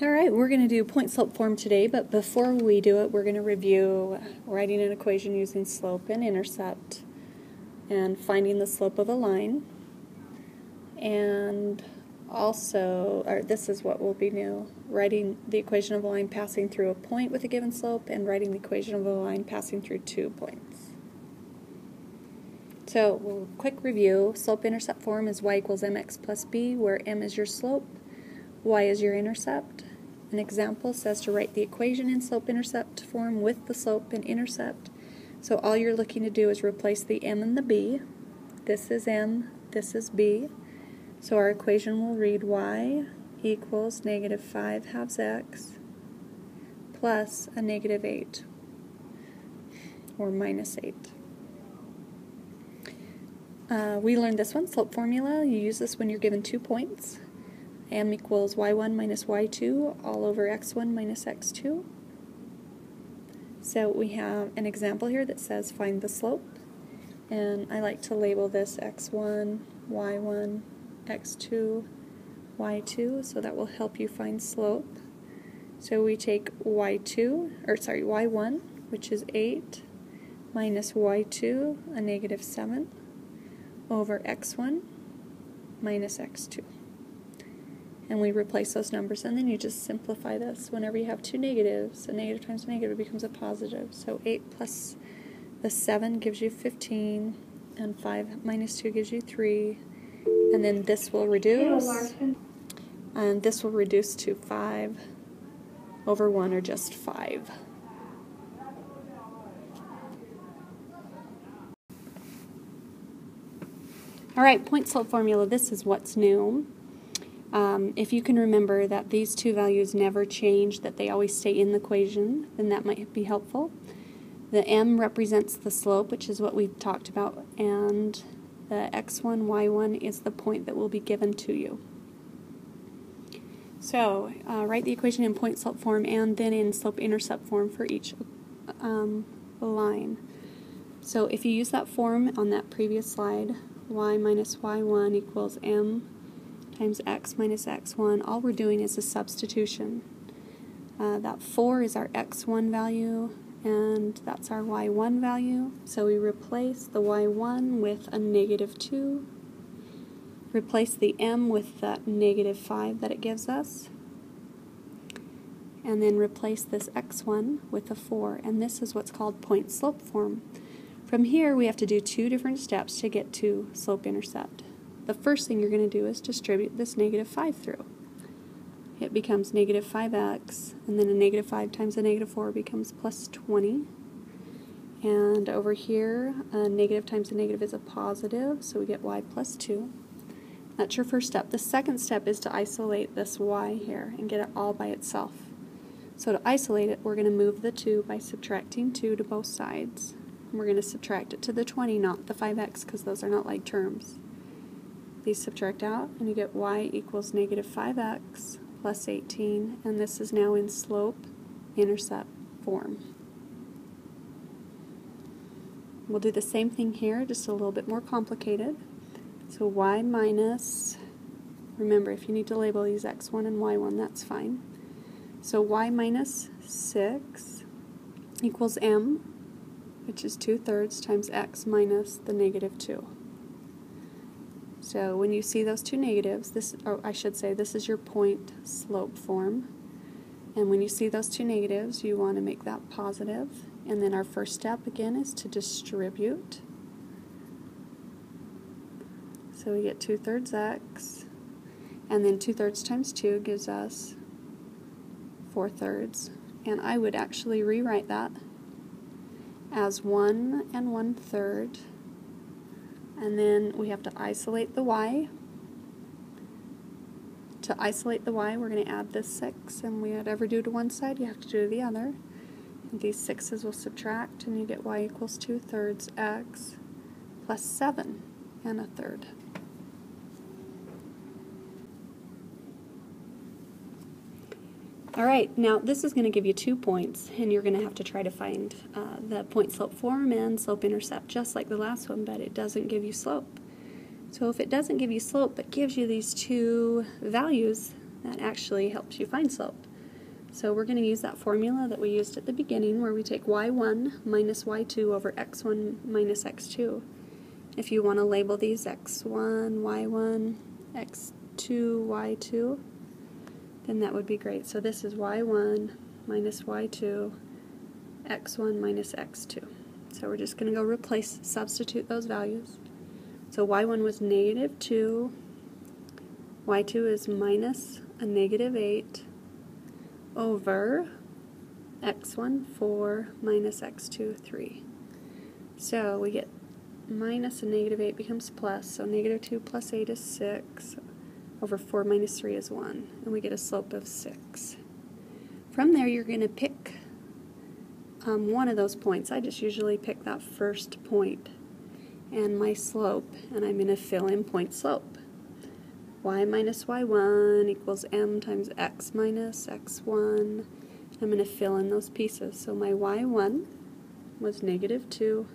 Alright, we're going to do point slope form today, but before we do it, we're going to review writing an equation using slope and intercept, and finding the slope of a line, and also, this is what will be new, writing the equation of a line passing through a point with a given slope, and writing the equation of a line passing through 2 points. So, quick review, slope-intercept form is y equals mx plus b, where m is your slope, y is your intercept. An example says to write the equation in slope-intercept form with the slope and intercept. So all you're looking to do is replace the m and the b. This is m, this is b. So our equation will read y equals -5 halves x plus a -8, or -8. We learned this one, slope formula. You use this when you're given 2 points. M equals y1 minus y2 all over x1 minus x2. So we have an example here that says find the slope, and I like to label this x1, y1, x2, y2, so that will help you find slope. So we take y1, which is 8, minus y2, a -7, over x1 minus x2. And we replace those numbers, and then you just simplify this. Whenever you have 2 negatives, a negative times a negative becomes a positive. So 8 plus the 7 gives you 15, and 5 minus 2 gives you 3, and then this will reduce, and this will reduce to 5 over 1, or just 5. Alright, point slope formula, this is what's new. If you can remember that these two values never change, that they always stay in the equation, then that might be helpful. The m represents the slope, which is what we've talked about, and the x1, y1 is the point that will be given to you. So, write the equation in point slope form and then in slope-intercept form for each line. So if you use that form on that previous slide, y minus y1 equals m times x minus x1, all we're doing is a substitution. That 4 is our x1 value, and that's our y1 value. So we replace the y1 with a -2, replace the m with that -5 that it gives us, and then replace this x1 with a 4, and this is what's called point slope form. From here we have to do 2 different steps to get to slope-intercept. The first thing you're going to do is distribute this -5 through. It becomes -5x, and then a -5 times a -4 becomes plus 20. And over here, a negative times a negative is a positive, so we get y plus 2. That's your first step. The second step is to isolate this y here and get it all by itself. So to isolate it, we're going to move the 2 by subtracting 2 to both sides. And we're going to subtract it to the 20, not the 5x, because those are not like terms. These subtract out, and you get y equals -5x plus 18, and this is now in slope-intercept form. We'll do the same thing here, just a little bit more complicated. So y minus, remember if you need to label these x1 and y1, that's fine. So y minus 6 equals m, which is 2/3 times x minus the -2. So when you see those two negatives, I should say this is your point slope form, and when you see those two negatives you want to make that positive, and then our first step again is to distribute. So we get 2/3 x, and then 2/3 times 2 gives us 4/3, and I would actually rewrite that as 1 1/3. And then we have to isolate the y. To isolate the y, we're going to add this 6, and whatever do to one side, you have to do to the other. And these 6's will subtract, and you get y equals 2/3 x plus 7 1/3. Alright, now this is going to give you 2 points, and you're going to have to try to find the point slope form and slope intercept just like the last one, but it doesn't give you slope. So if it doesn't give you slope but gives you these 2 values, that actually helps you find slope. So we're going to use that formula that we used at the beginning where we take y1 minus y2 over x1 minus x2. If you want to label these x1, y1, x2, y2, then that would be great. So this is y1 minus y2, x1 minus x2. So we're just going to go substitute those values. So y1 was negative 2, y2 is minus a negative 8, over x1, 4, minus x2, 3. So we get minus a negative 8 becomes plus, so negative 2 plus 8 is 6, over 4 minus 3 is 1, and we get a slope of 6. From there you're going to pick one of those points. I just usually pick that first point and my slope, and I'm going to fill in point slope. Y minus y1 equals m times x minus x1. I'm going to fill in those pieces. So my y1 was negative 2.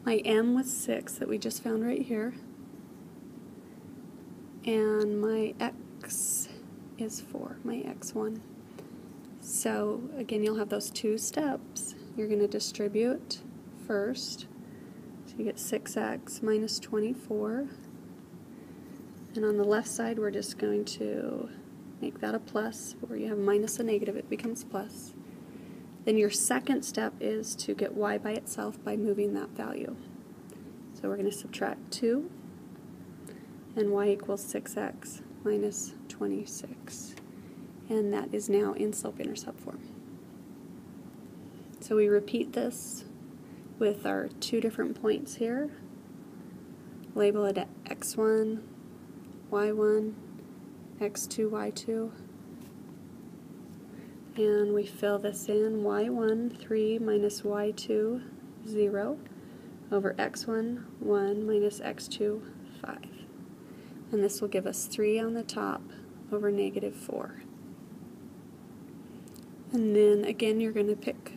My m was 6 that we just found right here. And my x is 4, my x1. So again, you'll have those two steps. You're going to distribute first. So you get 6x minus 24. And on the left side, we're just going to make that a plus. Where you have minus a negative, it becomes plus. Then your second step is to get y by itself by moving that value. So we're going to subtract 2, and y equals 6x minus 26. And that is now in slope-intercept form. So we repeat this with our two different points here. Label it at x1, y1, x2, y2, and we fill this in. Y1, 3 minus y2, 0, over x1, 1 minus x2, 5. And this will give us 3 on the top over negative 4. And then again you're going to pick,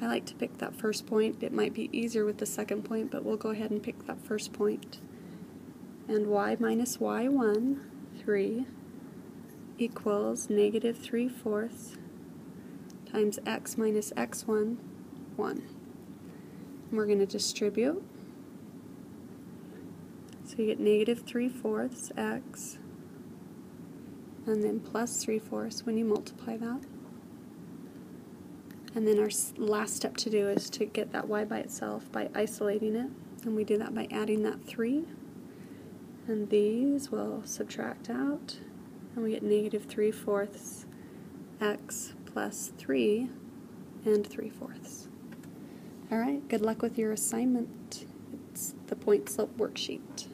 I like to pick that first point. It might be easier with the second point, but we'll go ahead and pick that first point. And y minus y1, 3, equals negative 3/4 times x minus x1, 1. And we're going to distribute. So you get negative 3/4 x, and then plus 3/4 when you multiply that. And then our last step to do is to get that y by itself by isolating it. And we do that by adding that 3. And these will subtract out, and we get negative 3/4 x plus 3 and 3/4. Alright, good luck with your assignment. It's the point slope worksheet.